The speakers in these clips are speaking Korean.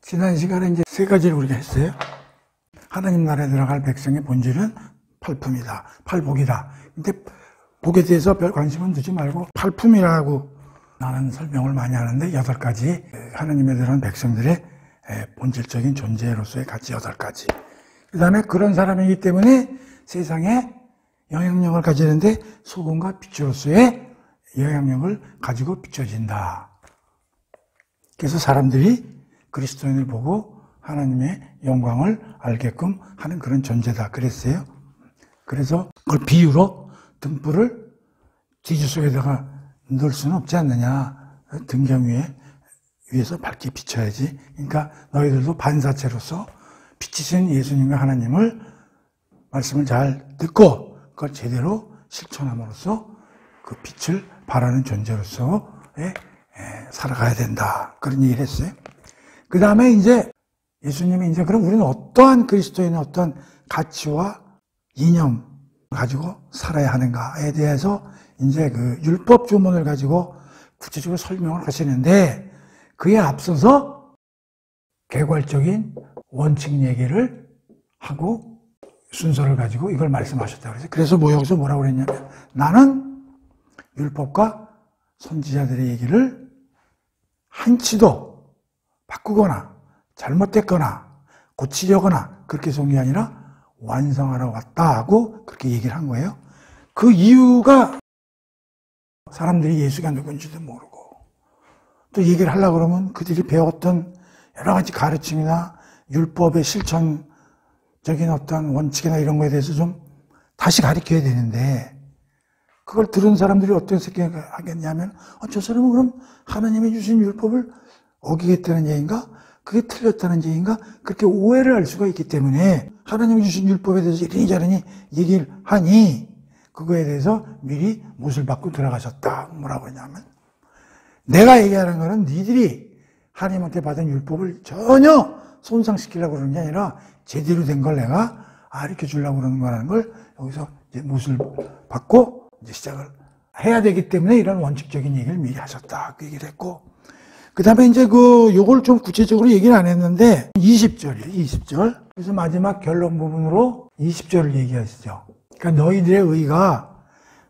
지난 시간에 이제 세 가지를 우리가 했어요. 하나님 나라에 들어갈 백성의 본질은 팔품이다, 팔복이다. 근데 복에 대해서 별 관심은 두지 말고 팔품이라고 나는 설명을 많이 하는데 8가지 하나님에 들어간 백성들의 본질적인 존재로서의 가치 8가지. 그 다음에 그런 사람이기 때문에 세상에 영향력을 가지는데 소금과 빛으로서의 영향력을 가지고 비춰진다. 그래서 사람들이 그리스도인을 보고 하나님의 영광을 알게끔 하는 그런 존재다 그랬어요. 그래서 그걸 비유로 등불을 지주 속에다가 넣을 수는 없지 않느냐. 등경 위에서 밝게 비춰야지. 그러니까 너희들도 반사체로서 빛이신 예수님과 하나님을 말씀을 잘 듣고 그걸 제대로 실천함으로써 그 빛을 발하는 존재로서의 살아가야 된다. 그런 얘기를 했어요. 그 다음에 이제 예수님이 이제 그럼 우리는 어떠한 그리스도인의 어떤 가치와 이념 가지고 살아야 하는가에 대해서 이제 그 율법 조문을 가지고 구체적으로 설명을 하시는데 그에 앞서서 개괄적인 원칙 얘기를 하고 순서를 가지고 이걸 말씀하셨다고 그랬어요. 그래서 여기서 뭐라고 그랬냐면 나는 율법과 선지자들의 얘기를 한치도 바꾸거나 잘못됐거나 고치려거나 그렇게 온 게 아니라 완성하러 왔다 하고 그렇게 얘기를 한 거예요. 그 이유가 사람들이 예수가 누군지도 모르고 또 얘기를 하려고 그러면 그들이 배웠던 여러 가지 가르침이나 율법의 실천적인 어떤 원칙이나 이런 거에 대해서 좀 다시 가르쳐야 되는데 그걸 들은 사람들이 어떤 생각을 하겠냐면 저 사람은 그럼 하나님이 주신 율법을 어기겠다는 얘기인가? 그게 틀렸다는 얘기인가? 그렇게 오해를 할 수가 있기 때문에 하나님이 주신 율법에 대해서 이러니 얘기를 하니 그거에 대해서 미리 못을 받고 들어가셨다. 뭐라고 하냐면 내가 얘기하는 거는 니들이 하나님한테 받은 율법을 전혀 손상시키려고 그러는 게 아니라 제대로 된 걸 내가 가르쳐 주려고 그러는 거라는 걸 여기서 이제 못을 받고 이제 시작을 해야 되기 때문에 이런 원칙적인 얘기를 미리 하셨다. 그 얘기를 했고 그 다음에 이제 요걸 좀 구체적으로 얘기를 안 했는데 20절이에요. 20절. 그래서 마지막 결론 부분으로 20절을 얘기하시죠. 그러니까 너희들의 의가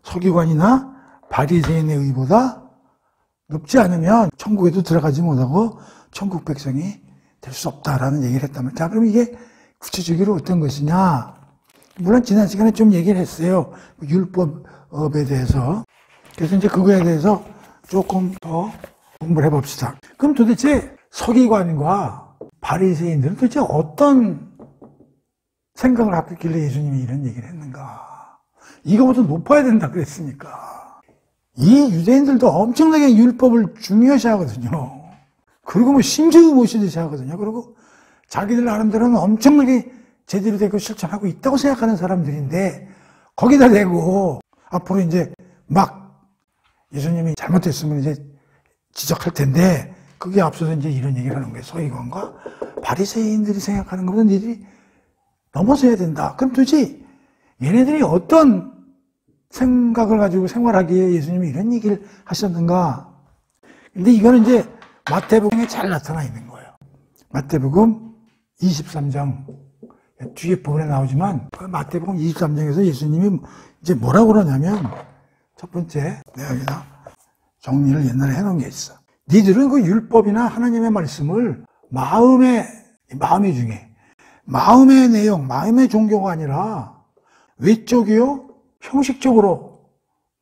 서기관이나 바리새인의 의보다 높지 않으면 천국에도 들어가지 못하고 천국 백성이 될 수 없다라는 얘기를 했다면 자 그럼 이게 구체적으로 어떤 것이냐 물론 지난 시간에 좀 얘기를 했어요. 율법에 대해서. 그래서 이제 그거에 대해서 조금 더 공부를 해봅시다. 그럼 도대체 서기관과 바리새인들은 도대체 어떤 생각을 갖고 있길래 예수님이 이런 얘기를 했는가? 이거보다 높아야 된다 그랬으니까. 이 유대인들도 엄청나게 율법을 중요시 하거든요. 그리고 뭐 심지어 모시듯이 하거든요. 그리고 자기들 나름대로는 엄청나게 제대로 되고 실천하고 있다고 생각하는 사람들인데 거기다 대고 앞으로 이제 막 예수님이 잘못했으면 이제 지적할 텐데 그게 앞서서 이제 이런 얘기를 하는 거예요. 서기관과 바리새인들이 생각하는 것보다 니들이 넘어서야 된다. 그럼 도대체 얘네들이 어떤 생각을 가지고 생활하기에 예수님이 이런 얘기를 하셨는가? 근데 이거는 이제 마태복음에 잘 나타나 있는 거예요. 마태복음 23장 뒤에 부분에 나오지만 마태복음 23장에서 예수님이 이제 뭐라고 그러냐면 첫 번째 내가 여기다 정리를 옛날에 해놓은 게 있어. 니들은 그 율법이나 하나님의 말씀을 마음의 중에 마음의 내용, 마음의 종교가 아니라 외적이요 형식적으로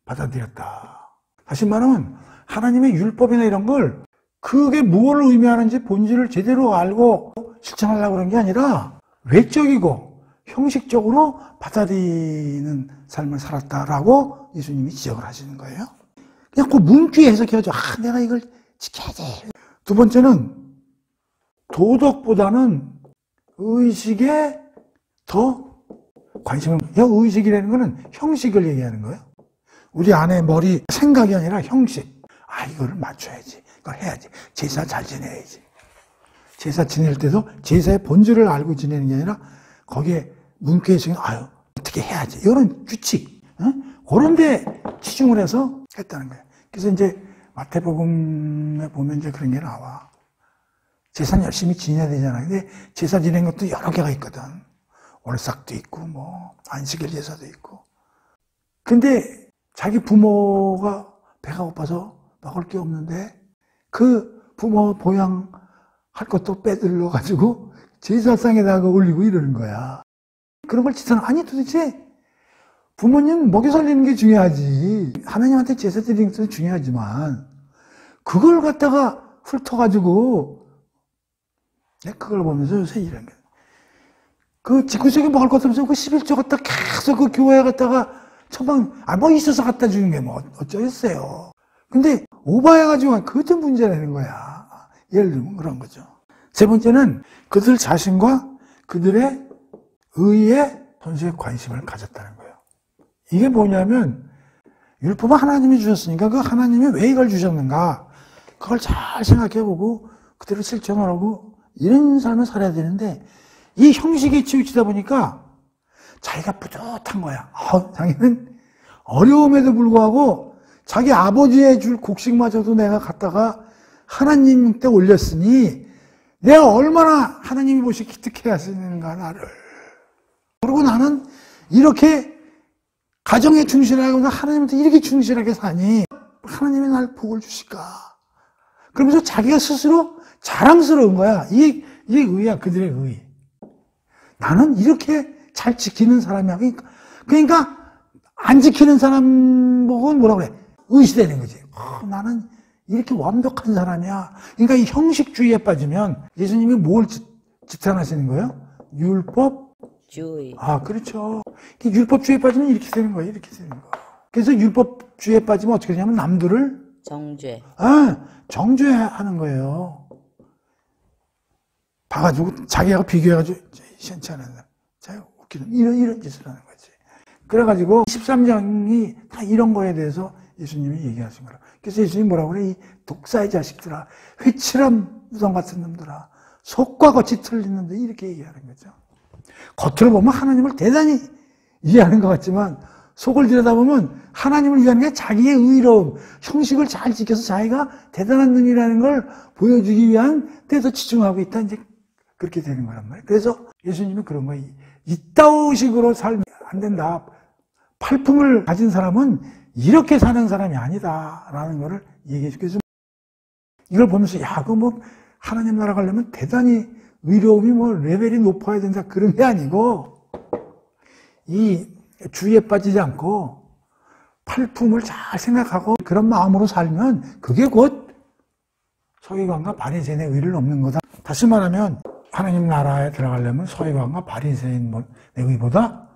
받아들였다. 다시 말하면 하나님의 율법이나 이런 걸 그게 무엇을 의미하는지 본질을 제대로 알고 실천하려고 그런 게 아니라 외적이고 형식적으로 받아들이는 삶을 살았다라고 예수님이 지적을 하시는 거예요. 그냥 그 문귀 해석해가지고 내가 이걸 지켜야지. 두 번째는 도덕보다는 의식에 더 관심을 의식이라는 거는 형식을 얘기하는 거예요. 우리 안에 머리 생각이 아니라 형식. 이거를 맞춰야지. 이걸 해야지. 제사 잘 지내야지. 제사 지낼 때도 제사의 본질을 알고 지내는 게 아니라 거기에 문귀 해석이 어떻게 해야지. 이런 규칙. 그런 데 치중을 해서 했다는 거예요. 그래서 이제 마태복음에 보면 이제 그런 게 나와. 제사는 열심히 지내야 되잖아. 근데 제사 지내는 것도 여러 개가 있거든. 월삭도 있고, 뭐, 안식일 제사도 있고. 근데 자기 부모가 배가 고파서 먹을 게 없는데 그 부모 보양할 것도 빼들러가지고 제사상에다가 올리고 이러는 거야. 그런 걸 지사는 아니 도대체 부모님 먹여 살리는 게 중요하지. 하나님한테 제사 드리는 것도 중요하지만 그걸 갖다가 훑어가지고 내가 그걸 보면서 요새 이런 게 그 직구석에 먹을 것 없으면서 그 11조 갖다 계속 그 교회에 갖다가 뭐 있어서 갖다 주는 게 뭐 어쩌겠어요. 근데 오버해가지고 그것도 문제라는 거야. 예를 들면 그런 거죠. 세 번째는 그들 자신과 그들의 의에 선수에 관심을 가졌다는 거예요. 이게 뭐냐면 율법은 하나님이 주셨으니까 그 하나님이 왜 이걸 주셨는가 그걸 잘 생각해보고 그대로 실천하라고 이런 삶을 살아야 되는데 이 형식에 치우치다 보니까 자기가 뿌듯한 거야. 자기는 어려움에도 불구하고 자기 아버지의 줄 곡식마저도 내가 갖다가 하나님 때 올렸으니 내가 얼마나 하나님이 보시 기특해 하시는가 나를. 그리고 나는 이렇게 가정에 충실하고 하나님한테 이렇게 충실하게 사니 하나님이 날 복을 주실까. 그러면서 자기가 스스로 자랑스러운 거야. 이게 의야. 그들의 의. 나는 이렇게 잘 지키는 사람이야. 그러니까 안 지키는 사람 보고 뭐라 그래? 의시되는 거지. 나는 이렇게 완벽한 사람이야. 그러니까 이 형식주의에 빠지면 예수님이 뭘 지탄하시는 거예요? 율법주의. 그렇죠. 율법주의에 빠지면 이렇게 되는 거예요. 이렇게 되는 거. 그래서 율법주의에 빠지면 어떻게 되냐면 남들을 정죄. 정죄하는 거예요. 봐가지고 자기하고 비교해가지고 시원치 않은 자기가 웃기는 이런 짓을 하는 거지. 그래가지고 13장이 다 이런 거에 대해서 예수님이 얘기하신 거라. 그래서 예수님이 뭐라고 그래? 이 독사의 자식들아, 회칠한 무덤 같은 놈들아, 속과 겉이 틀린 놈들 이렇게 얘기하는 거죠. 겉으로 보면 하나님을 대단히 이해하는 것 같지만 속을 들여다보면 하나님을 위한 게 자기의 의로움, 형식을 잘 지켜서 자기가 대단한 놈이라는 걸 보여주기 위한 데서 치중하고 있다. 이제 그렇게 되는 거란 말이에요. 그래서 예수님은 그런 거예요. 이따오식으로 살면 안 된다. 팔품을 가진 사람은 이렇게 사는 사람이 아니다. 라는 거를 얘기해 주겠죠. 이걸 보면서, 그거 뭐, 하나님 나라 가려면 대단히 의로움이 뭐, 레벨이 높아야 된다. 그런 게 아니고, 이 주의에 빠지지 않고, 팔품을 잘 생각하고, 그런 마음으로 살면, 그게 곧, 서기관과 바리새인의 의를 넘는 거다. 다시 말하면, 하나님 나라에 들어가려면 서기관과 바리새인의 의보다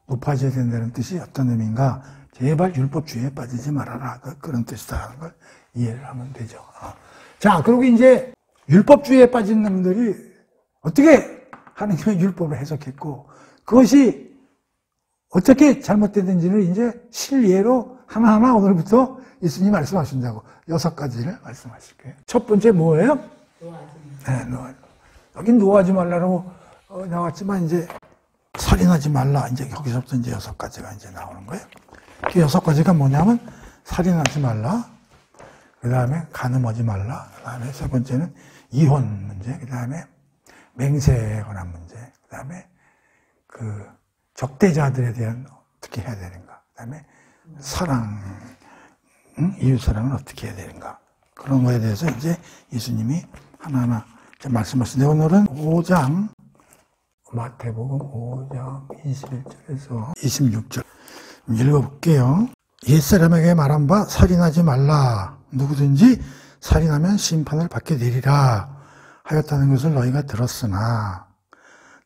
높아져야 된다는 뜻이 어떤 의미인가? 제발 율법주의에 빠지지 말아라. 그런 뜻이다라는 걸 이해를 하면 되죠. 자, 그리고 이제 율법주의에 빠진 놈들이 어떻게 하나님의 율법을 해석했고 그것이 어떻게 잘못됐는지를 이제 실예로 하나하나 오늘부터 예수님이 말씀하신다고 6가지를 말씀하실 거예요. 첫 번째 뭐예요? 노아지. 여긴 노하지 말라고 나왔지만 이제 살인하지 말라. 이제 여기서부터 이제 6가지가 이제 나오는 거예요. 그 6가지가 뭐냐면 살인하지 말라. 그 다음에 간음하지 말라. 그 다음에 세 번째는 이혼 문제. 그 다음에 맹세에 관한 문제. 그 다음에 그 적대자들에 대한 어떻게 해야 되는가. 그 다음에 사랑, 이웃사랑은 어떻게 해야 되는가. 그런 거에 대해서 이제 예수님이 하나하나 말씀하시는데 오늘은 5장 마태복음 5장 21절에서 26절 읽어볼게요. 옛사람에게 말한 바 살인하지 말라. 누구든지 살인하면 심판을 받게 되리라 하였다는 것을 너희가 들었으나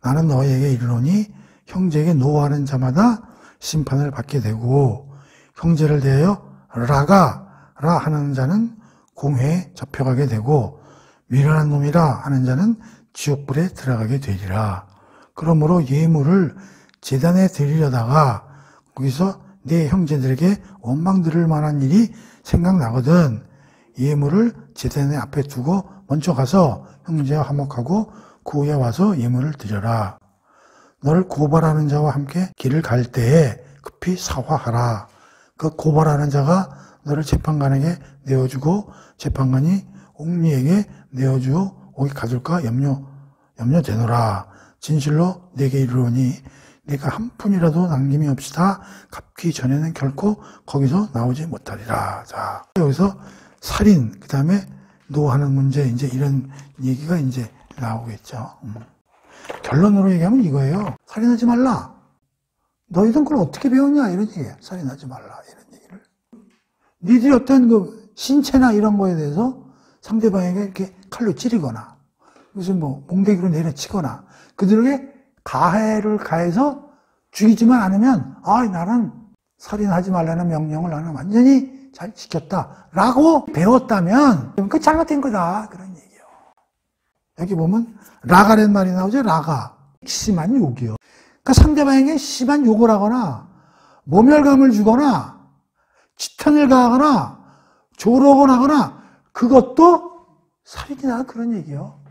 나는 너희에게 이르노니 형제에게 노하는 자마다 심판을 받게 되고 형제를 대하여 라라 하는 자는 공회에 잡혀가게 되고 미련한 놈이라 하는 자는 지옥불에 들어가게 되리라. 그러므로 예물을 제단에 드리려다가 거기서 내 형제들에게 원망 들을 만한 일이 생각나거든. 예물을 제단에 앞에 두고 먼저 가서 형제와 화목하고 그 후에 와서 예물을 드려라. 너를 고발하는 자와 함께 길을 갈 때에 급히 사화하라. 그 고발하는 자가 너를 재판관에게 내어주고 재판관이 옥리에게 내어주어 옥에 가둘까 염려되노라. 진실로 내게 이르노니 내가 한 푼이라도 남김이 없이 다 갚기 전에는 결코 거기서 나오지 못하리라. 자, 여기서 살인, 그 다음에 노하는 문제, 이제 이런 얘기가 이제 나오겠죠. 결론으로 얘기하면 이거예요. 살인하지 말라. 너희들은 그걸 어떻게 배웠냐? 이런 얘기예요. 살인하지 말라. 이런 얘기를. 니들이 어떤 그 신체나 이런 거에 대해서 상대방에게 이렇게 칼로 찌르거나, 무슨 뭐 몽둥이로 내려치거나, 그들에게 가해를 가해서 죽이지만 않으면, 나는 살인하지 말라는 명령을 나는 완전히 잘 지켰다. 라고 배웠다면, 그 잘못된 거다. 그런 얘기예요. 여기 보면, 라가란 말이 나오죠. 라가. 심한 욕이요. 그러니까 상대방에게 심한 욕을 하거나, 모멸감을 주거나, 치탄을 가하거나, 조롱을 하거나, 그것도 살인이다. 그런 얘기예요.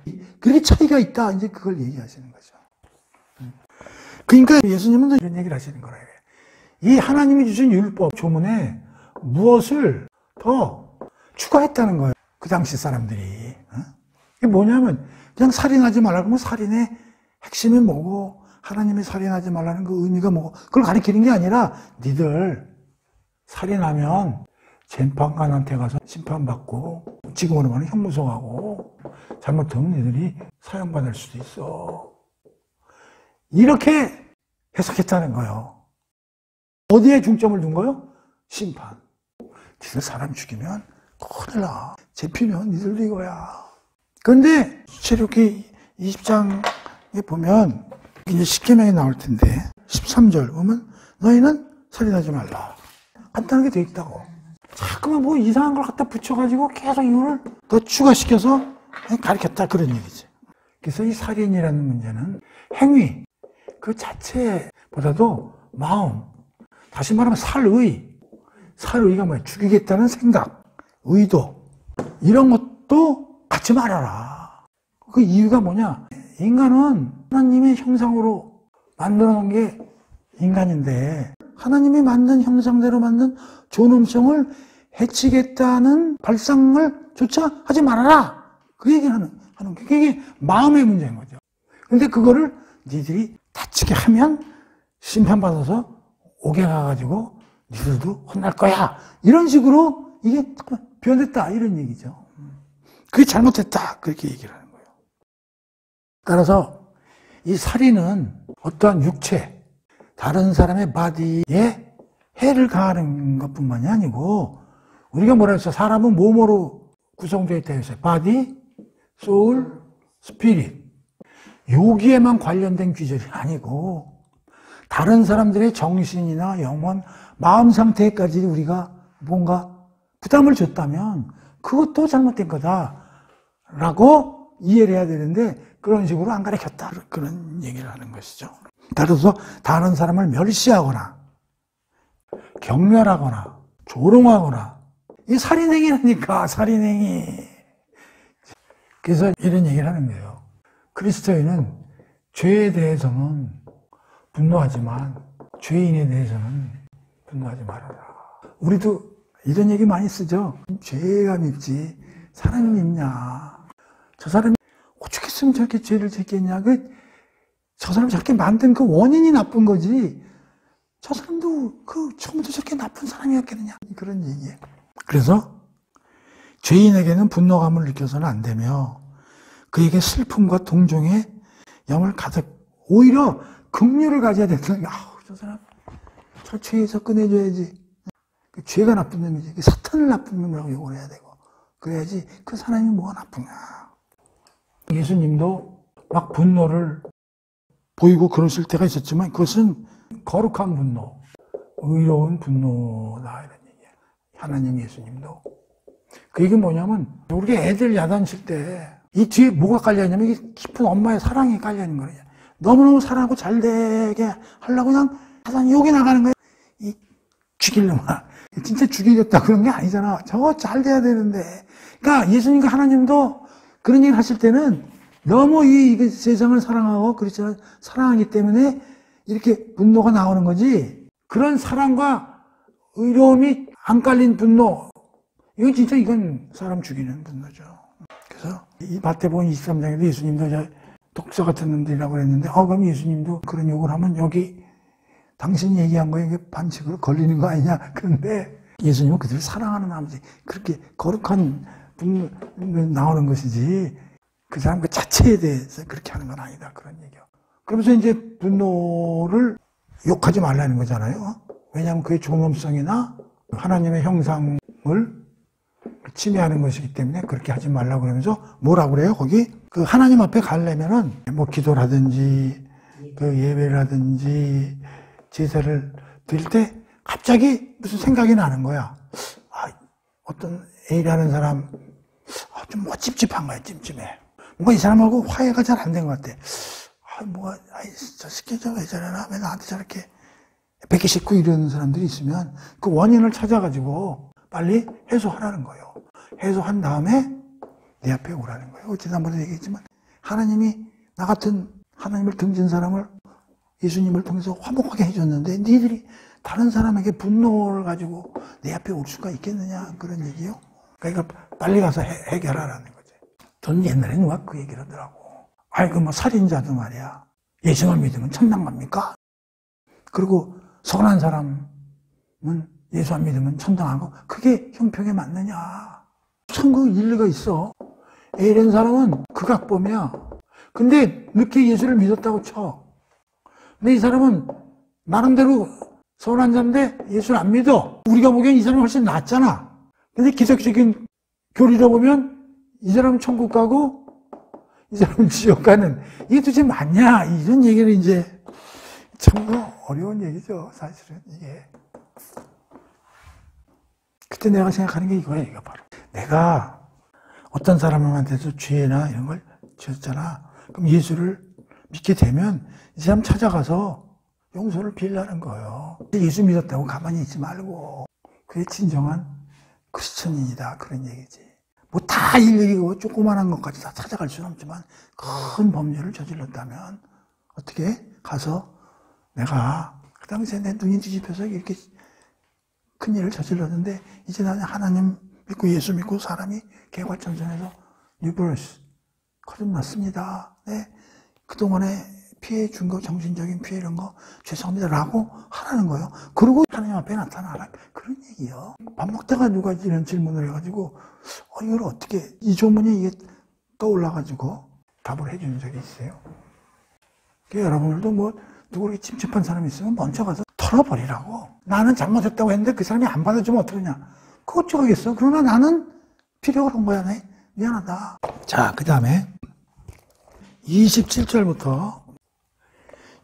그렇게 차이가 있다. 이제 그걸 얘기하시는 거죠. 그러니까 예수님은 이런 얘기를 하시는 거예요. 이 하나님이 주신 율법 조문에 무엇을 더 추가했다는 거예요. 그 당시 사람들이. 이게 뭐냐면 그냥 살인하지 말라고 하면 살인의 핵심이 뭐고 하나님이 살인하지 말라는 그 의미가 뭐고 그걸 가리키는 게 아니라 니들 살인하면 재판관한테 가서 심판받고 지금으로 말하면 형무소하고 잘못하면 니들이 사형받을 수도 있어. 이렇게 해석했다는 거예요. 어디에 중점을 둔 거예요? 심판. 니들 사람 죽이면 큰일 나. 잡히면 니들도 이거야. 그런데 출애굽기 20장에 보면 이제 십계명이 나올 텐데 13절 보면 너희는 살인하지 말라. 간단하게 돼 있다고. 자꾸만 뭐 이상한 걸 갖다 붙여가지고 계속 이유를 더 추가시켜서 가르쳤다 그런 얘기지. 그래서 이 살인이라는 문제는 행위 그 자체보다도 마음, 다시 말하면 살의가 뭐야? 죽이겠다는 생각, 의도 이런 것도 갖지 말아라. 그 이유가 뭐냐? 인간은 하나님의 형상으로 만들어 놓은 게 인간인데 하나님이 만든 형상대로 만든 존엄성을 해치겠다는 발상을 조차 하지 말아라. 그 얘기를 하는 게 그게 마음의 문제인 거죠. 근데 그거를 니들이 다치게 하면 심판받아서 옥에 가가지고 니들도 혼날 거야. 이런 식으로 이게 변했다. 이런 얘기죠. 그게 잘못됐다. 그렇게 얘기를 하는 거예요. 따라서 이 살인은 어떠한 육체, 다른 사람의 바디에 해를 가하는 것뿐만이 아니고 우리가 뭐라 했어? 사람은 몸으로 구성되어 있다 했어요. 바디, 소울, 스피릿. 여기에만 관련된 규절이 아니고 다른 사람들의 정신이나 영혼, 마음 상태까지 우리가 뭔가 부담을 줬다면 그것도 잘못된 거다라고 이해를 해야 되는데 그런 식으로 안 가르쳤다. 그런 얘기를 하는 것이죠. 따라서 다른 사람을 멸시하거나 경멸하거나 조롱하거나 이 살인행위라니까 살인행위. 그래서 이런 얘기를 하는 거예요. 그리스도인은 죄에 대해서는 분노하지만 죄인에 대해서는 분노하지 말아라. 우리도 이런 얘기 많이 쓰죠. 죄가 밉지 사람이 밉냐. 저 사람이 어떻게 했으면 저렇게 죄를 짓겠냐. 저 사람이 저렇게 만든 그 원인이 나쁜 거지. 저 사람도 처음부터 저렇게 나쁜 사람이었겠느냐. 그런 얘기예요. 그래서 죄인에게는 분노감을 느껴서는 안 되며 그에게 슬픔과 동정의 영을 가득 오히려 긍휼을 가져야 된다는 게 저 사람 저 죄에서 꺼내줘야지. 죄가 나쁜 놈이지. 사탄을 나쁜 놈이라고 욕을 해야 되고 그래야지 그 사람이 뭐가 나쁘냐. 예수님도 막 분노를 보이고 그러실 때가 있었지만 그것은 거룩한 분노, 의로운 분노다 이런 얘기예요. 하나님 예수님도. 그 얘기는 뭐냐면 우리가 애들 야단칠 때 이 뒤에 뭐가 깔려있냐면 이게 깊은 엄마의 사랑이 깔려있는 거예요. 너무너무 사랑하고 잘 되게 하려고 그냥 하단 욕이 나가는 거예요. 이 죽이려마. 진짜 죽이겠다 그런 게 아니잖아. 저거 잘 돼야 되는데. 그러니까 예수님과 하나님도 그런 얘기를 하실 때는 너무 이 세상을 사랑하고 그렇죠. 사랑하기 때문에 이렇게 분노가 나오는 거지. 그런 사랑과 의로움이 안 깔린 분노. 이건 사람 죽이는 분노죠. 그래서 이 마태복음 23장에도 예수님도 독서 같은 놈들이라고 그랬는데, 그럼 예수님도 그런 욕을 하면 여기 당신이 얘기한 거에 이게 반칙으로 걸리는 거 아니냐. 그런데 예수님은 그들을 사랑하는 마음이지. 그렇게 거룩한 분을 나오는 것이지, 그 사람 그 자체에 대해서 그렇게 하는 건 아니다. 그런 얘기요. 그러면서 이제 분노를 욕하지 말라는 거잖아요. 왜냐하면 그의 존엄성이나 하나님의 형상을 침해하는 것이기 때문에 그렇게 하지 말라고 그러면서 뭐라고 그래요? 거기 그 하나님 앞에 가려면은 뭐 기도라든지 그 예배라든지 제사를 드릴 때 갑자기 무슨 생각이 나는 거야. 어떤 A라는 사람 좀 뭐 찝찝한 거야. 찜찜해. 뭔가 이 사람하고 화해가 잘 안 된 것 같아. 저 새끼 저 왜 저러나? 왜 나한테 저렇게 뵙기 싫고 이런 사람들이 있으면 그 원인을 찾아가지고 빨리 해소하라는 거예요. 해소한 다음에 내 앞에 오라는 거예요. 지난번에 얘기했지만 하나님이 나 같은 하나님을 등진 사람을 예수님을 통해서 화목하게 해줬는데 니들이 다른 사람에게 분노를 가지고 내 앞에 올 수가 있겠느냐 그런 얘기요. 그러니까 빨리 가서 해결하라는 거지. 전 옛날에 누가 그 얘기를 하더라고. 뭐 살인자도 말이야. 예수를 믿으면 천당 갑니까? 그리고 선한 사람은 예수 안 믿으면 천당하고 그게 형평에 맞느냐. 참 그 일리가 있어. A라는 사람은 극악범이야. 근데 늦게 예수를 믿었다고 쳐. 근데 이 사람은 나름대로 선한 자인데 예수를 안 믿어. 우리가 보기엔 이 사람이 훨씬 낫잖아. 근데 기적적인 교리로 보면 이 사람은 천국 가고 이 사람은 지옥 가는, 이게 도대체 맞냐? 이런 얘기를 이제 참 어려운 얘기죠, 사실은 이게. 그때 내가 생각하는 게 이거야, 이거 바로. 내가 어떤 사람한테도 죄나 이런 걸 지었잖아. 그럼 예수를 믿게 되면 이 사람 찾아가서 용서를 빌라는 거예요. 예수 믿었다고 가만히 있지 말고 그게 진정한 크리스천인이다 그런 얘기지. 뭐 다 일일이 조그만한 것까지 다 찾아갈 수는 없지만 큰 범죄를 저질렀다면 어떻게 가서 내가 그 당시에 내 눈이 뒤집혀서 이렇게 큰 일을 저질렀는데 이제 나는 하나님 믿고 예수 믿고 사람이 개과천선해서 뉴버스 거듭났습니다. 네, 그동안에 피해 준 거, 정신적인 피해 이런 거 죄송합니다 라고 하라는 거예요. 그리고 하나님 앞에 나타나라 그런 얘기예요. 밥 먹다가 누가 이런 질문을 해가지고 이걸 어떻게 이 조문이 이게 떠올라가지고 답을 해주는 적이 있어요. 그러니까 여러분들도 뭐 누구 이렇게 찝찝한 사람이 있으면 먼저 가서 털어버리라고. 나는 잘못했다고 했는데 그 사람이 안 받아주면 어떡하냐. 그거 어쩌겠어. 그러나 나는 필요가 그런 거야. 네? 미안하다. 자, 그 다음에 27절부터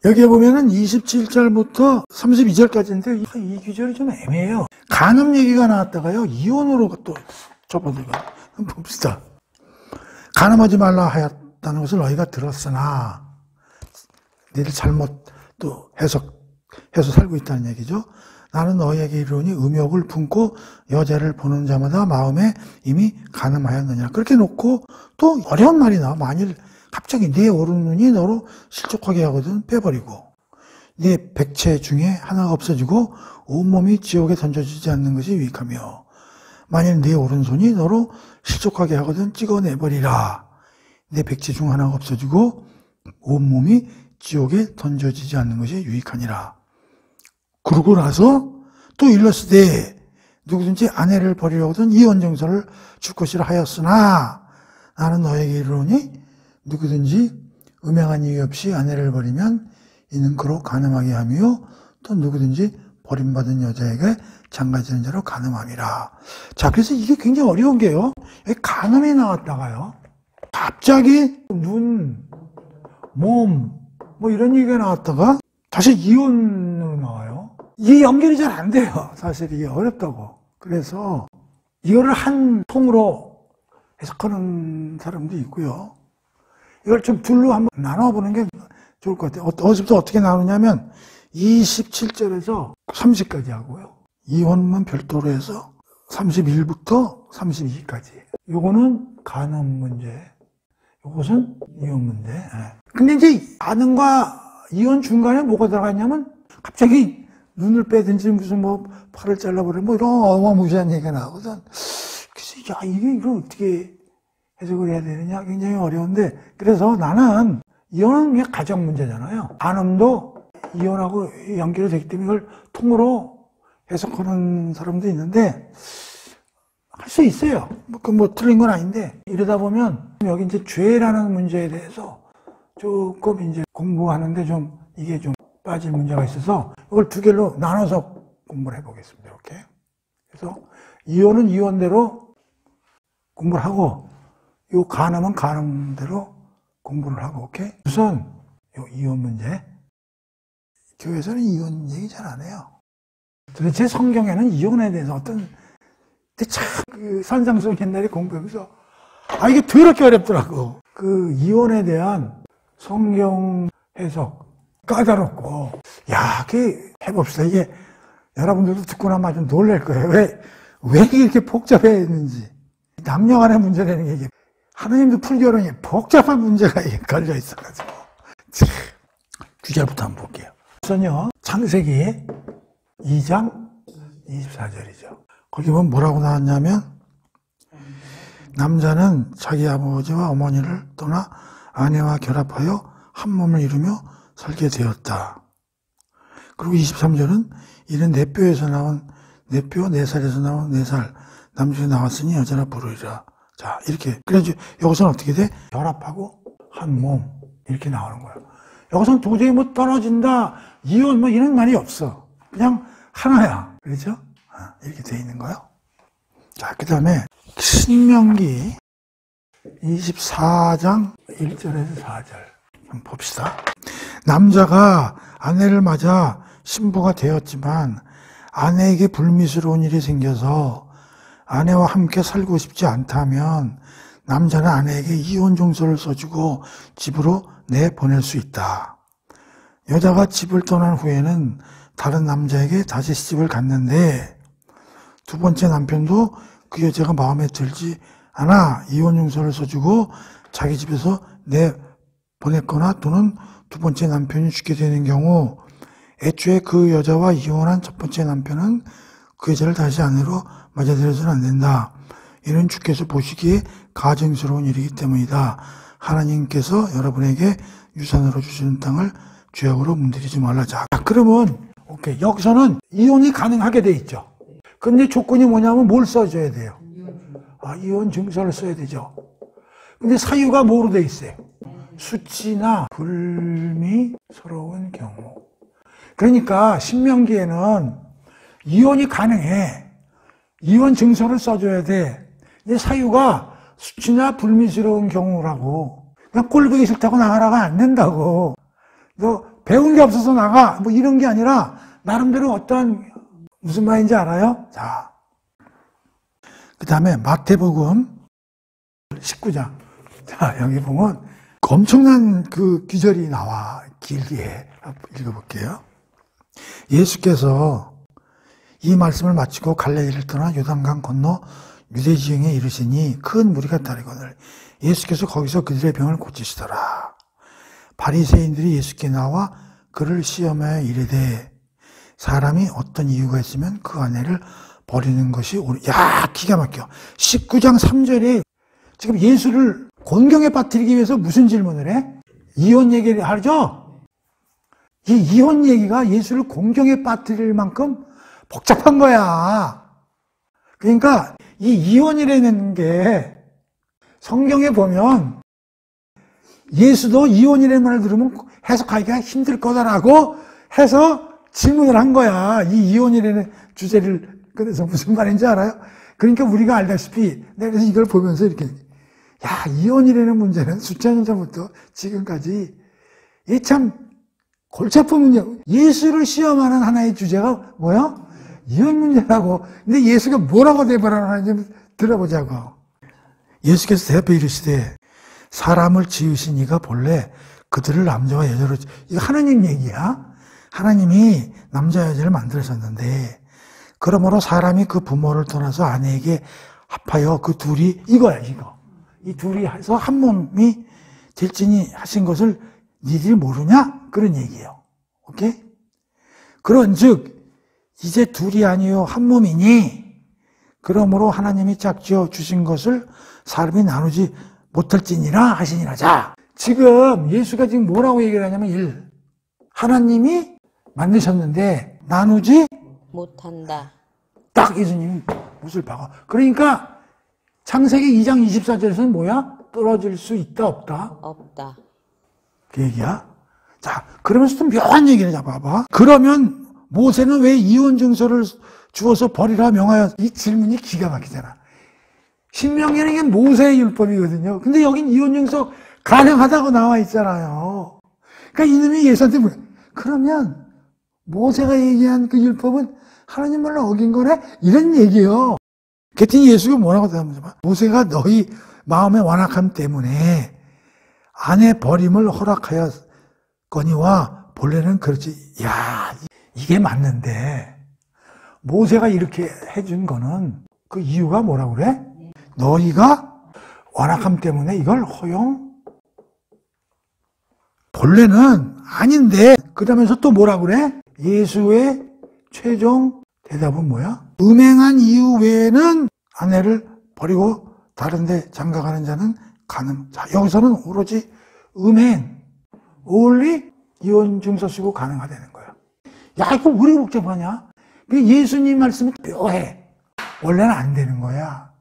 여기에 보면은 27절부터 32절까지인데 이 구절이 좀 애매해요. 간음 얘기가 나왔다가요 이혼으로 또 접어들어가. 한번 봅시다. 간음하지 말라 하였다는 것을 너희가 들었으나 너희들 잘못 또 해서 살고 있다는 얘기죠. 나는 너희에게 이르노니 음욕을 품고 여자를 보는 자마다 마음에 이미 간음하였느니라. 그렇게 놓고 또 어려운 말이 나와. 만일 갑자기 네 오른눈이 너로 실족하게 하거든 빼버리고 네 백체 중에 하나가 없어지고 온몸이 지옥에 던져지지 않는 것이 유익하며 만일 네 오른손이 너로 실족하게 하거든 찍어내버리라. 네 백체 중 하나가 없어지고 온몸이 지옥에 던져지지 않는 것이 유익하니라. 그러고 나서 또 일렀으되 누구든지 아내를 버리려거든 이혼정서를 줄 것이라 하였으나 나는 너에게 이르노니 누구든지 음행한 이유 없이 아내를 버리면 이는 그로 간음하게 하며 또 누구든지 버림받은 여자에게 장가지는 자로 간음함이라. 자, 그래서 이게 굉장히 어려운 게요. 여기 간음이 나왔다가요. 갑자기 눈, 몸, 뭐 이런 얘기가 나왔다가 다시 이혼으로 나와요. 이게 연결이 잘 안 돼요. 사실 이게 어렵다고. 그래서 이거를 한 통으로 해석하는 사람도 있고요. 이걸 좀 둘로 한번 나눠보는 게 좋을 것 같아요. 어디서부터 어떻게 나누냐면 27절에서 30까지 하고요. 이혼만 별도로 해서 31부터 32까지. 요거는 간음 문제, 요것은 이혼 문제. 근데 이제 간음과 이혼 중간에 뭐가 들어갔냐면 갑자기 눈을 빼든지 무슨 뭐 팔을 잘라버리고 뭐 이런 어마무시한 얘기가 나오거든. 그래서 야 이걸 어떻게 해석을 해야 되느냐 굉장히 어려운데, 그래서 나는 이혼은 가정 문제잖아요. 간음도 이혼하고 연결이 되기 때문에 이걸 통으로 해석하는 사람도 있는데 할 수 있어요. 뭐 틀린 건 아닌데, 이러다 보면 여기 이제 죄라는 문제에 대해서 조금 이제 공부하는데 좀 이게 좀 빠질 문제가 있어서 이걸 두 개로 나눠서 공부를 해보겠습니다. 이렇게. 그래서 이혼은 이혼대로 공부를 하고, 요 간음은 간음대로 공부를 하고, 오케이? 우선 요 이혼 문제. 교회에서는 이혼 얘기 잘 안 해요. 도대체 성경에는 이혼에 대해서 어떤, 참 그 산상수훈 옛날에 공부하면서 이게 더럽게 어렵더라고. 그 이혼에 대한 성경 해석 까다롭고, 그게 해봅시다. 이게 여러분들도 듣고 나면 좀 놀랄 거예요. 왜 이렇게 복잡했는지. 남녀 간의 문제라는 게 이게 하나님도 풀교는 복잡한 문제가 걸려 있어가지고. 주제부터 한번 볼게요. 우선요, 창세기 2장 24절이죠. 거기 보면 뭐라고 나왔냐면, 남자는 자기 아버지와 어머니를 떠나 아내와 결합하여 한 몸을 이루며 살게 되었다. 그리고 23절은 이는 내 뼈에서 나온, 내 뼈, 내 살에서 나온 네 살 남중에 나왔으니 여자라 부르리라. 자, 이렇게. 그래서 여기서는 어떻게 돼? 결합하고 한 몸. 이렇게 나오는 거예요. 여기서는 도저히 뭐 떨어진다, 이혼 뭐 이런 말이 없어. 그냥 하나야. 그렇죠? 이렇게 돼 있는 거예요. 자, 그 다음에 신명기 24장 1절에서 4절 한번 봅시다. 남자가 아내를 맞아 신부가 되었지만 아내에게 불미스러운 일이 생겨서 아내와 함께 살고 싶지 않다면 남자는 아내에게 이혼 증서를 써주고 집으로 내보낼 수 있다. 여자가 집을 떠난 후에는 다른 남자에게 다시 시집을 갔는데 두 번째 남편도 그 여자가 마음에 들지 않아 이혼 증서를 써주고 자기 집에서 내보냈거나 또는 두 번째 남편이 죽게 되는 경우 애초에 그 여자와 이혼한 첫 번째 남편은 그 여자를 다시 아내로 맞아들여서는 안 된다. 이는 주께서 보시기에 가증스러운 일이기 때문이다. 하나님께서 여러분에게 유산으로 주시는 땅을 죄악으로 문드리지 말라. 자, 그러면 오케이, 여기서는 이혼이 가능하게 돼 있죠. 근데 조건이 뭐냐면 뭘 써줘야 돼요? 이혼 증서를 써야 되죠. 근데 사유가 뭐로 돼 있어요? 수치나 불미스러운 경우. 그러니까 신명기에는 이혼이 가능해. 이혼 증서를 써줘야 돼. 근데 사유가 수치나 불미스러운 경우라고. 그냥 꼴보기 싫다고 나가라가 안 된다고. 너 배운 게 없어서 나가. 뭐 이런 게 아니라 나름대로 어떠한 무슨 말인지 알아요? 자, 그 다음에 마태복음 19장. 자, 여기 보면 엄청난 그 규절이 나와. 길게 읽어볼게요. 예수께서 이 말씀을 마치고 갈릴리를 떠나 요단강 건너 유대 지역에 이르시니 큰 무리가 따르거늘 예수께서 거기서 그들의 병을 고치시더라. 바리새인들이 예수께 나와 그를 시험하여 이르되 사람이 어떤 이유가 있으면 그 아내를 버리는 것이 기가 막혀. 19장 3절에 지금 예수를 곤경에 빠뜨리기 위해서 무슨 질문을 해? 이혼 얘기를 하죠? 이 이혼 얘기가 예수를 곤경에 빠뜨릴 만큼 복잡한 거야. 그러니까 이 이혼이라는 게 성경에 보면 예수도 이혼이라는 말을 들으면 해석하기가 힘들 거다라고 해서 질문을 한 거야. 이 이혼이라는 주제를. 그래서 무슨 말인지 알아요? 그러니까 우리가 알다시피 내가 이걸 보면서 이렇게 이혼이라는 문제는 수천 년 전부터 지금까지 이 참 골치 아픈 문제. 예수를 시험하는 하나의 주제가 뭐야? 이혼 문제라고. 근데 예수가 뭐라고 대변하는지 들어보자고. 예수께서 대답해 이르시되 사람을 지으신 이가 본래 그들을 남자와 여자로, 이거 하나님 얘기야. 하나님이 남자 여자를 만들으셨는데 그러므로 사람이 그 부모를 떠나서 아내에게 합하여 그 둘이 이거야, 이거. 이 둘이 해서 한 몸이 될지니 하신 것을 니들이 모르냐? 그런 얘기예요. 오케이? 그런즉 이제 둘이 아니요 한 몸이니 그러므로 하나님이 짝지어 주신 것을 사람이 나누지 못할지니라 하시니라. 자, 지금 예수가 지금 뭐라고 얘기를 하냐면 1. 하나님이 만드셨는데 나누지 못한다. 딱 예수님이 못을 박아. 그러니까 창세기 2장 24절에서는 뭐야? 떨어질 수 있다 없다? 없다. 그 얘기야. 자, 그러면서 좀 묘한 얘기를 잡아봐. 그러면 모세는 왜 이혼 증서를 주어서 버리라 명하여? 이 질문이 기가 막히잖아. 신명기는 이게 모세의 율법이거든요. 근데 여긴 이혼 증서 가능하다고 나와 있잖아요. 그러니까 이놈이 예수한테 뭐야? 그러면 모세가 얘기한 그 율법은 하나님 말로 어긴 거네? 이런 얘기예요. 그랬더니 예수가 뭐라고 대답하냐면 모세가 너희 마음의 완악함 때문에 아내 버림을 허락하였거니와 본래는 그렇지. 야, 이게 맞는데 모세가 이렇게 해준 거는 그 이유가 뭐라고 그래? 너희가 완악함 때문에 이걸 허용? 본래는 아닌데. 그러면서 또 뭐라고 그래? 예수의 최종 대답은 뭐야? 음행한 이유 외에는 아내를 버리고 다른데 장가가는 자는 가능. 자, 여기서는 오로지 음행, only 이혼 증서 쓰고 가능하다는 거야. 야, 이거 왜 이렇게 복잡하냐? 예수님 말씀이 묘해. 원래는 안 되는 거야.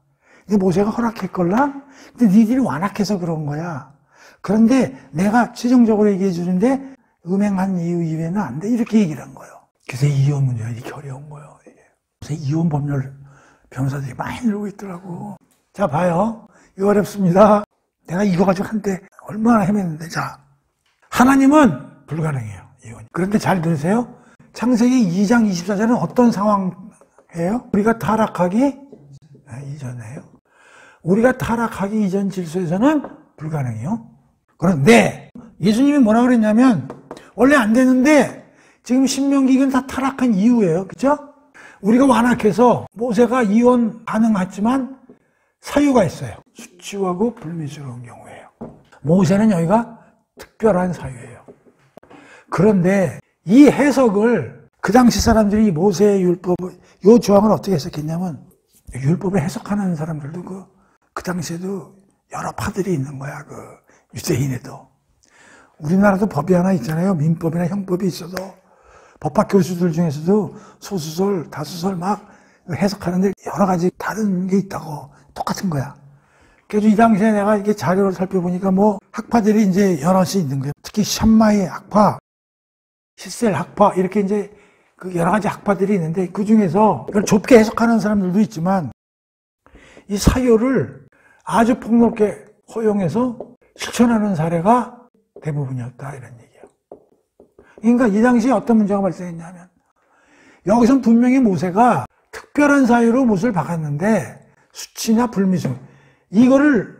근데 모세가 허락했걸라? 근데 니들이 완악해서 그런 거야. 그런데 내가 최종적으로 얘기해 주는데 음행한 이유 이외에는 안 돼. 이렇게 얘기를 한 거예요. 그래서 이혼 문제가 이렇게 어려운 거예요. 그래서 이혼 법률 변호사들이 많이 늘고 있더라고. 자, 봐요. 이거 어렵습니다. 내가 이거 가지고 한때 얼마나 헤맸는데. 자, 하나님은 불가능해요. 이혼이. 그런데 잘 들으세요. 창세기 2장 24절은 어떤 상황이에요? 우리가 타락하기 이전에요. 우리가 타락하기 이전 질서에서는 불가능해요. 그런데 예수님이 뭐라 그랬냐면 원래 안 되는데 지금 신명기 이건 다 타락한 이유예요. 그죠? 우리가 완악해서 모세가 이혼 가능했지만 사유가 있어요. 수치하고 불미스러운 경우예요. 모세는 여기가 특별한 사유예요. 그런데 이 해석을 그 당시 사람들이 모세의 율법, 이 조항을 어떻게 해석했냐면 율법을 해석하는 사람들도 그 당시에도 여러 파들이 있는 거야. 그 유대인에도. 우리나라도 법이 하나 있잖아요. 민법이나 형법이 있어도 법학 교수들 중에서도 소수설, 다수설 막 해석하는데 여러 가지 다른 게 있다고. 똑같은 거야. 그래서 이 당시에 내가 이렇게 자료를 살펴보니까 뭐 학파들이 이제 여럿이 있는 거예요. 특히 샴마이 학파, 시셀 학파 이렇게 이제 그 여러 가지 학파들이 있는데 그 중에서 이걸 좁게 해석하는 사람들도 있지만 이 사유를 아주 폭넓게 허용해서 실천하는 사례가 대부분이었다 이런 얘기예요. 그러니까 이 당시에 어떤 문제가 발생했냐면 여기선 분명히 모세가 특별한 사유로 못을 박았는데 수치나 불미스러움 이거를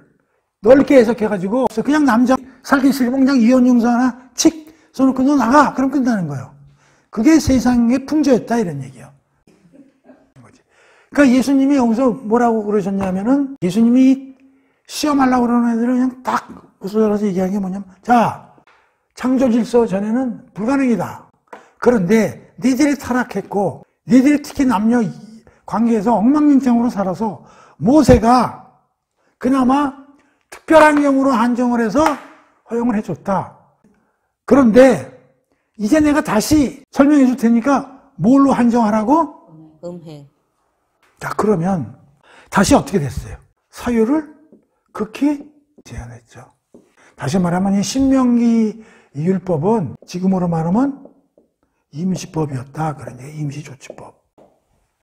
넓게 해석해가지고 그냥 남자 살기 싫으면 그냥 이혼 용서 하나 칙 써놓고 너 나가 그럼 끝나는 거예요. 그게 세상의 풍조였다 이런 얘기예요. 그러니까 예수님이 여기서 뭐라고 그러셨냐면은 예수님이 시험하려고 그러는 애들은 그냥 딱 웃어서 얘기한 게 뭐냐면 자 창조 질서 전에는 불가능이다. 그런데 니들이 타락했고 니들이 특히 남녀 관계에서 엉망진창으로 살아서 모세가 그나마 특별한 경우로 한정을 해서 허용을 해줬다. 그런데 이제 내가 다시 설명해 줄 테니까 뭘로 한정하라고? 음행. 자, 그러면 다시 어떻게 됐어요? 사유를 극히 제한했죠. 다시 말하면 이 신명기 율법은 지금으로 말하면 임시법이었다. 그런 얘기, 임시조치법.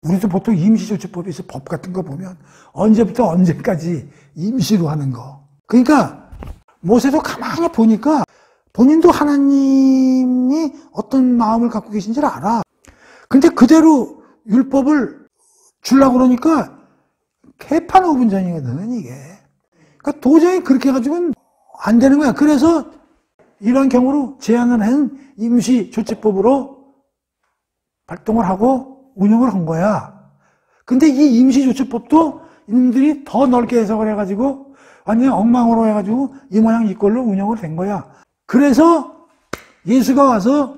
우리도 보통 임시조치법이 있어. 법 같은 거 보면 언제부터 언제까지 임시로 하는 거. 그러니까 모세도 가만히 보니까 본인도 하나님이 어떤 마음을 갖고 계신지를 알아. 근데 그대로 율법을 주려고 그러니까 개판 5분 전이거든 이게. 그러니까 도저히 그렇게 해가지고는 안 되는 거야. 그래서 이런 경우로 제안을 한 임시조치법으로 발동을 하고 운영을 한 거야. 근데 이 임시조치법도 이놈들이 더 넓게 해석을 해가지고 완전히 엉망으로 해가지고 이 모양 이 꼴로 운영을 된 거야. 그래서 예수가 와서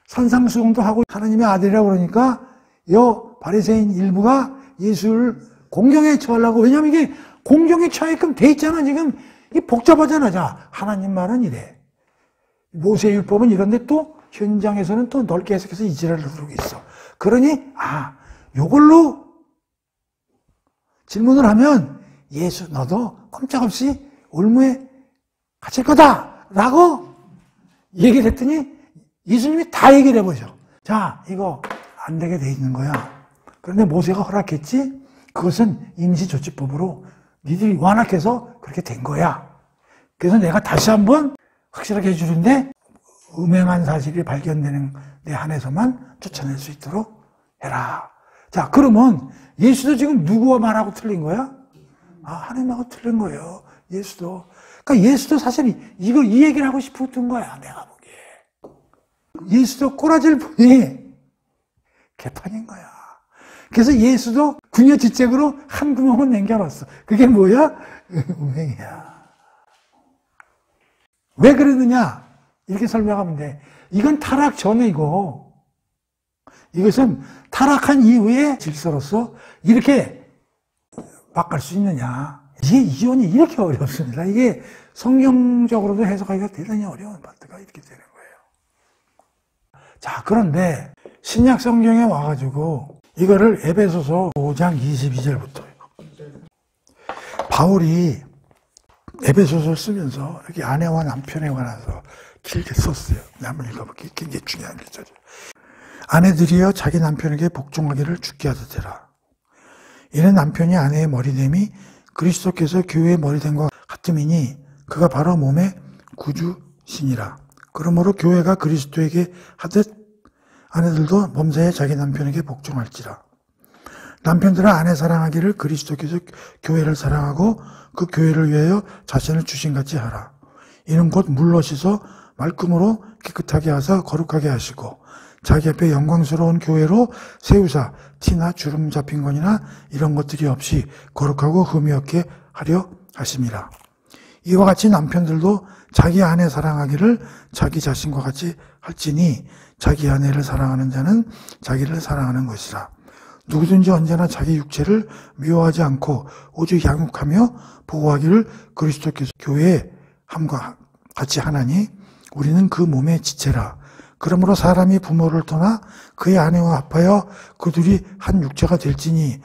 산상수훈도 하고 하나님의 아들이라고 그러니까 요 바리새인 일부가 예수를 공경에 처하려고. 왜냐하면 이게 공경에 처하게끔 돼 있잖아. 지금 이게 복잡하잖아. 자, 하나님 말은 이래. 모세율법은 이런데 또 현장에서는 또 넓게 해석해서 이지랄을 부르고 있어. 그러니 요걸로 질문을 하면 예수 너도 꼼짝없이 올무에 갇힐 거다 라고 얘기를 했더니 예수님이 다 얘기를 해보셔. 자, 이거 안 되게 돼 있는 거야. 그런데 모세가 허락했지? 그것은 임시조치법으로 니들이 완악해서 그렇게 된 거야. 그래서 내가 다시 한번 확실하게 해주는데 음행한 사실이 발견되는 데 한해서만 쫓아낼 수 있도록 해라. 자, 그러면 예수도 지금 누구와 말하고 틀린 거야? 하나님하고 틀린 거예요. 예수도. 그러니까 예수도 사실 이 얘기를 하고 싶었던 거야. 내가 보기에. 예수도 꼬라질 뿐이 개판인 거야. 그래서 예수도 궁여지책으로 한 구멍을 남겨놨어. 그게 뭐야? 음행이야. 왜 그러느냐? 이렇게 설명하면 돼. 이건 타락 전이고 이것은 타락한 이후의 질서로서 이렇게 바꿀 수 있느냐. 이게 이혼이 이렇게 어렵습니다. 이게 성경적으로도 해석하기가 대단히 어려운 파트가 이렇게 되는 거예요. 자, 그런데 신약 성경에 와가지고 이거를 에베소서 5장 22절부터 바울이 에베소서를 쓰면서 이렇게 아내와 남편에 관해서 길게 썼어요. 한번 읽어볼게요. 굉장히 중요한 글자죠. 아내들이여 자기 남편에게 복종하기를 주께 하듯 해라. 이는 남편이 아내의 머리됨이 그리스도께서 교회의 머리됨과 같음이니 그가 바로 몸의 구주시니라. 그러므로 교회가 그리스도에게 하듯 아내들도 범사에 자기 남편에게 복종할지라. 남편들아 아내 사랑하기를 그리스도께서 교회를 사랑하고 그 교회를 위하여 자신을 주신같이 하라. 이는 곧 물로 씻어 말끔으로 깨끗하게 하사 거룩하게 하시고 자기 앞에 영광스러운 교회로 세우사 티나 주름 잡힌 것이나 이런 것들이 없이 거룩하고 흠이 없게 하려 하심이라. 이와 같이 남편들도 자기 아내 사랑하기를 자기 자신과 같이 할지니 자기 아내를 사랑하는 자는 자기를 사랑하는 것이라. 누구든지 언제나 자기 육체를 미워하지 않고 오직 양육하며 보호하기를 그리스도께서 교회에 함과 같이 하나니 우리는 그 몸의 지체라. 그러므로 사람이 부모를 떠나 그의 아내와 합하여 그들이 한 육체가 될지니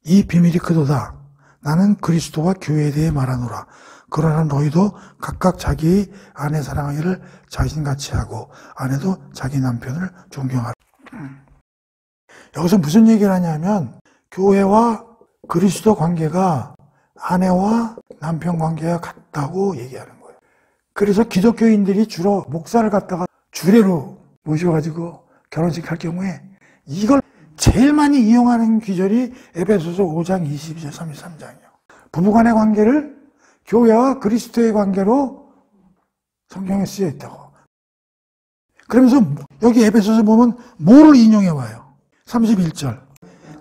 이 비밀이 크도다. 나는 그리스도와 교회에 대해 말하노라. 그러나 너희도 각각 자기의 아내 사랑하기를 자신같이 하고 아내도 자기 남편을 존경하라. 여기서 무슨 얘기를 하냐면 교회와 그리스도 관계가 아내와 남편 관계가 같다고 얘기하는 거예요. 그래서 기독교인들이 주로 목사를 갖다가 주례로 모셔가지고 결혼식 할 경우에 이걸 제일 많이 이용하는 귀절이 에베소서 5장 22절 33장이에요. 부부간의 관계를 교회와 그리스도의 관계로 성경에 쓰여 있다고. 그러면서 여기 에베소서 보면 뭐를 인용해 와요? 31절.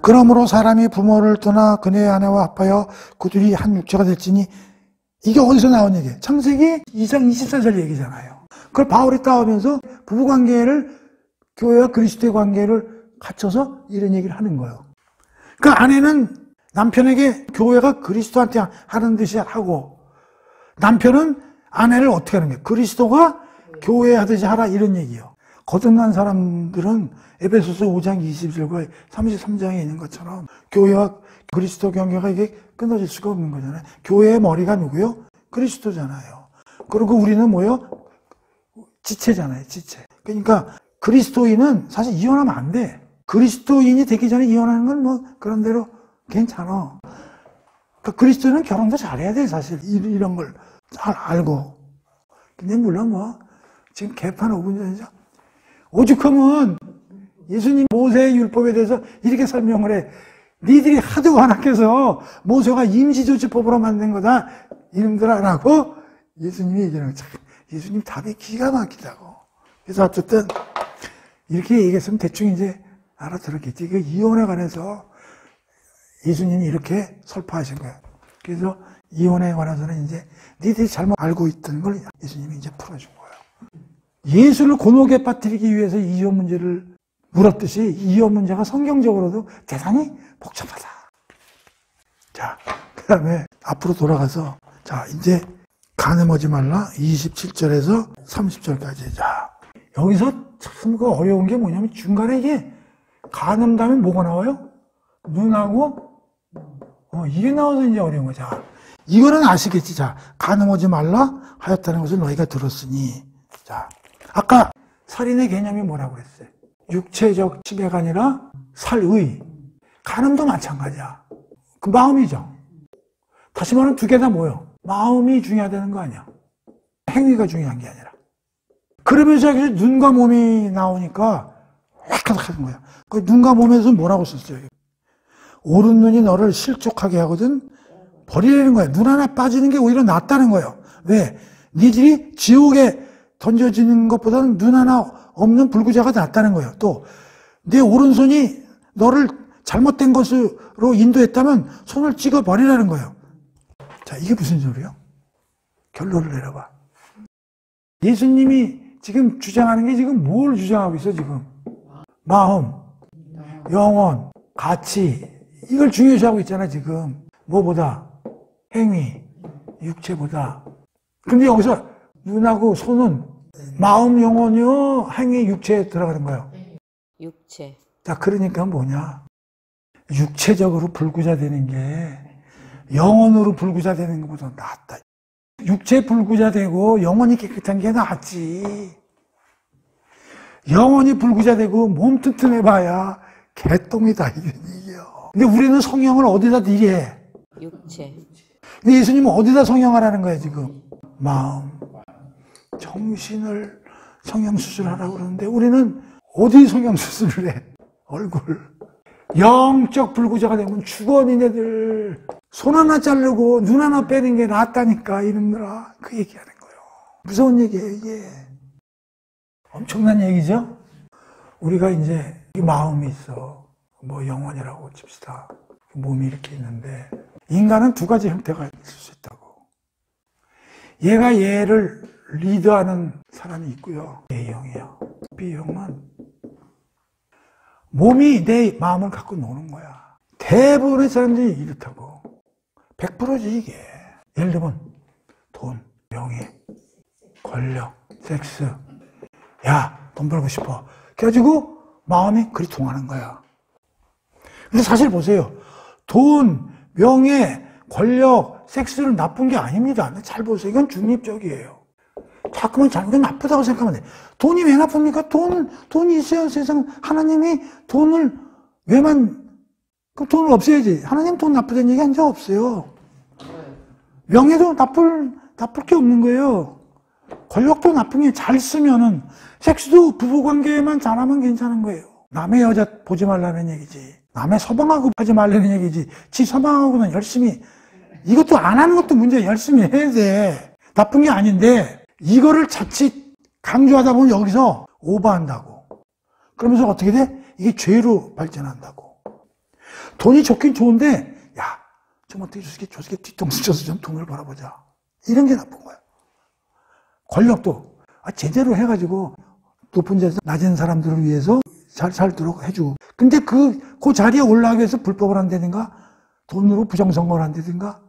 그러므로 사람이 부모를 떠나 그네의 아내와 합하여 그들이 한 육체가 될지니 이게 어디서 나온 얘기예요? 창세기 2장 24절 얘기잖아요. 그걸 바울이 따오면서 부부관계를 교회와 그리스도의 관계를 갖춰서 이런 얘기를 하는 거예요. 그 아내는 남편에게 교회가 그리스도한테 하는 듯이 하고 남편은 아내를 어떻게 하는 거예요? 그리스도가 교회에 하듯이 하라 이런 얘기예요. 거듭난 사람들은 에베소서 5장 20절과 33장에 있는 것처럼 교회와 그리스도 관계가 이게 끊어질 수가 없는 거잖아요. 교회의 머리가 누구요? 그리스도잖아요. 그리고 우리는 뭐요? 지체잖아요, 지체. 그러니까 그리스도인은 사실 이혼하면 안 돼. 그리스도인이 되기 전에 이혼하는 건 뭐 그런 대로 괜찮아. 그러니까 그리스도인은 결혼도 잘해야 돼, 사실. 이런 걸 잘 알고. 근데 물론 뭐 지금 개판 5분 전이죠. 오죽하면 예수님 모세의 율법에 대해서 이렇게 설명을 해. 니들이 하도 완악해서 모세가 임시조치법으로 만든 거다. 이놈들아라고 예수님이 얘기하는 거죠. 예수님 답이 기가 막히다고. 그래서 어쨌든 이렇게 얘기했으면 대충 이제 알아들었겠지. 그 이혼에 관해서 예수님이 이렇게 설파하신 거예요. 그래서 이혼에 관해서는 이제 니들이 잘못 알고 있던 걸 예수님이 이제 풀어준 거예요. 예수를 곤혹에 빠뜨리기 위해서 이혼 문제를 물었듯이 이혼 문제가 성경적으로도 대단히 복잡하다. 자, 그 다음에 앞으로 돌아가서, 자, 이제 간음하지 말라 27절에서 30절까지. 자, 여기서 참 그 어려운 게 뭐냐면 중간에 이게 간음 다음에 뭐가 나와요? 눈하고, 이게 나와서 이제 어려운 거죠. 자, 이거는 아시겠지? 자, 간음하지 말라 하였다는 것을 너희가 들었으니. 자, 아까 살인의 개념이 뭐라고 그랬어요? 육체적 지배가 아니라 살의. 간음도 마찬가지야. 그 마음이죠. 다시 말하면 두 개 다 뭐예요? 마음이 중요하다는 거 아니야. 행위가 중요한 게 아니라. 그러면서 눈과 몸이 나오니까 획하닥 하는 거야. 그 눈과 몸에서 뭐라고 썼어요? 오른 눈이 너를 실족하게 하거든 버리라는 거야. 눈 하나 빠지는 게 오히려 낫다는 거예요. 왜? 니들이 지옥에 던져지는 것보다는 눈 하나 없는 불구자가 낫다는 거예요. 또 내 오른손이 너를 잘못된 것으로 인도했다면 손을 찍어 버리라는 거예요. 자, 이게 무슨 소리예요? 결론을 내려봐. 예수님이 지금 주장하는 게 지금 뭘 주장하고 있어, 지금? 마음, 영혼, 가치, 이걸 중요시하고 있잖아, 지금. 뭐보다? 행위, 육체보다. 근데 여기서 눈하고 손은 마음, 영혼이요, 행위, 육체에 들어가는 거예요. 육체. 자, 그러니까 뭐냐? 육체적으로 불구자 되는 게 영혼으로 불구자 되는 것보다 낫다. 육체 불구자 되고 영혼이 깨끗한 게 낫지. 영혼이 불구자 되고 몸 튼튼해봐야 개똥이다, 이게요. 근데 우리는 성형을 어디다 들이해? 육체. 근데 예수님은 어디다 성형하라는 거예요, 지금? 마음, 정신을 성형수술하라고 그러는데 우리는 어디 성형수술을 해? 얼굴. 영적 불구자가 되면 죽어, 니네들. 손 하나 자르고 눈 하나 빼는 게 낫다니까, 이놈들아. 그 얘기하는 거예요. 무서운 얘기예요, 이게. 엄청난 얘기죠? 우리가 이제 이 마음이 있어. 뭐 영혼이라고 칩시다. 몸이 이렇게 있는데 인간은 두 가지 형태가 있을 수 있다고. 얘가 얘를 리드하는 사람이 있고요. A형이요. B형은 몸이 내 마음을 갖고 노는 거야. 대부분의 사람들이 이렇다고. 100%지 이게. 예를 들면 돈, 명예, 권력, 섹스. 야, 돈 벌고 싶어. 그래가지고 마음이 그리 통하는 거야. 근데 사실 보세요. 돈, 명예, 권력, 섹스는 나쁜 게 아닙니다. 잘 보세요. 이건 중립적이에요. 자꾸만 이건 나쁘다고 생각하면 돼. 돈이 왜 나쁩니까? 돈이 있어야 세상, 하나님이 돈을 그럼 돈을 없애야지. 하나님 돈 나쁘다는 얘기 한 적 없어요. 명예도 나쁠 게 없는 거예요. 권력도 나쁜 게 잘 쓰면은, 섹스도 부부관계만 잘하면 괜찮은 거예요. 남의 여자 보지 말라는 얘기지. 남의 서방하고 하지 말라는 얘기지. 지 서방하고는 열심히, 이것도 안 하는 것도 문제야. 열심히 해야 돼. 나쁜 게 아닌데, 이거를 자칫 강조하다 보면 여기서 오버한다고. 그러면서 어떻게 돼? 이게 죄로 발전한다고. 돈이 좋긴 좋은데, 야, 좀 어떻게 저렇게 뒤통수 쳐서 좀 돈을 벌어보자. 이런 게 나쁜 거야. 권력도 제대로 해가지고 높은 자리에서 낮은 사람들을 위해서 잘 살도록 해주고. 근데 그 자리에 올라가기 위해서 불법을 한다든가, 돈으로 부정선거를 한다든가,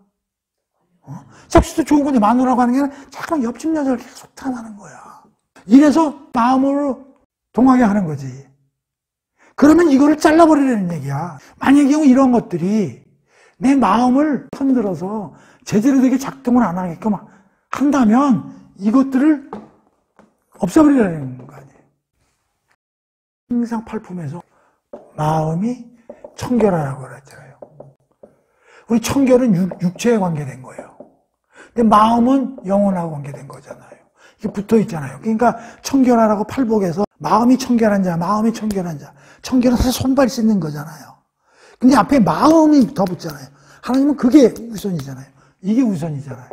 섹스도 좋은 건데 마누라고 하는 게 아니라 잠깐 옆집 여자를 계속 탐하는 거야. 이래서 마음으로 동하게 하는 거지. 그러면 이거를 잘라버리라는 얘기야. 만약에 이런 것들이 내 마음을 흔들어서 제대로 되게 작동을 안 하게끔 한다면 이것들을 없애버리라는 거 아니에요. 행상팔품에서 마음이 청결하라고 그랬잖아요. 우리 청결은 육체에 관계된 거예요. 근데 마음은 영혼하고 관계된 거잖아요. 이게 붙어 있잖아요. 그러니까 청결하라고 팔복에서 마음이 청결한 자, 마음이 청결한 자. 청결은 사실 손발 씻는 거잖아요. 근데 앞에 마음이 더 붙잖아요. 하나님은 그게 우선이잖아요. 이게 우선이잖아요.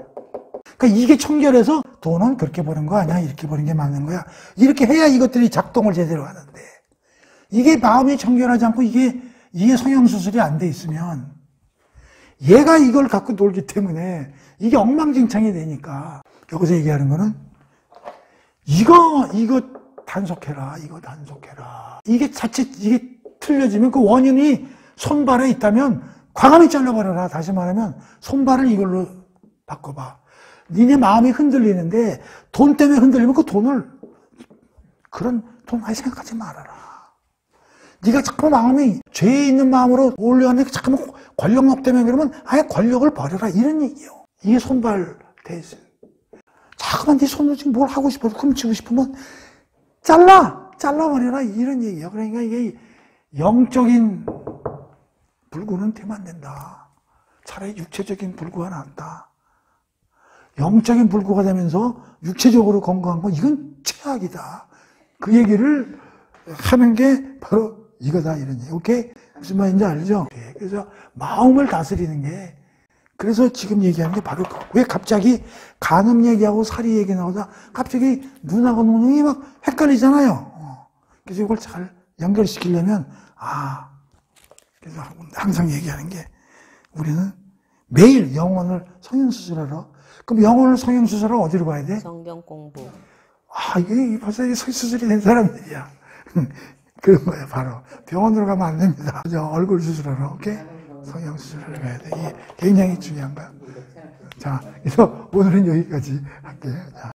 그러니까 이게 청결해서 돈은 그렇게 버는 거 아니야? 이렇게 버는 게 맞는 거야? 이렇게 해야 이것들이 작동을 제대로 하는데. 이게 마음이 청결하지 않고 이게 성형수술이 안 돼 있으면 얘가 이걸 갖고 놀기 때문에 이게 엉망진창이 되니까 여기서 얘기하는 거는 이거 단속해라. 이거 단속해라. 이게 자칫 이게 틀려지면 그 원인이 손발에 있다면 과감히 잘라버려라. 다시 말하면 손발을 이걸로 바꿔봐. 니네 마음이 흔들리는데 돈 때문에 흔들리면 그 돈을 그런 돈 많이 생각하지 말아라. 네가 자꾸 마음이 죄에 있는 마음으로 올려하는데 자꾸만 권력욕 때문에 그러면 아예 권력을 버려라. 이런 얘기예요. 이게 손발 대신. 자꾸만 네 손으로 지금 뭘 하고 싶어도 훔치고 싶으면 잘라버려라. 이런 얘기예요. 그러니까 이게 영적인 불구는 되면 안 된다. 차라리 육체적인 불구가 낫다. 영적인 불구가 되면서 육체적으로 건강한 건 이건 최악이다. 그 얘기를 하는 게 바로 이거다. 이런 얘기. 오케이? 무슨 말인지 알죠? 그래서 마음을 다스리는 게 그래서 지금 얘기하는 게 바로 왜 갑자기 간음 얘기하고 살이 얘기 나오다 갑자기 눈하고 눈이 막 헷갈리잖아요. 그래서 이걸 잘 연결시키려면 그래서 항상 얘기하는 게 우리는 매일 영혼을 성형수술하러 그럼 영혼을 성형수술하러 어디로 가야 돼? 성경 공부. 이게 벌써 성형수술이 된 사람들이야. 그런 거예요, 바로. 병원으로 가면 안 됩니다. 얼굴 수술하러, 오케이? 성형수술하러 가야 돼. 이게 굉장히 중요한 거야. 자, 그래서 오늘은 여기까지 할게요. 자.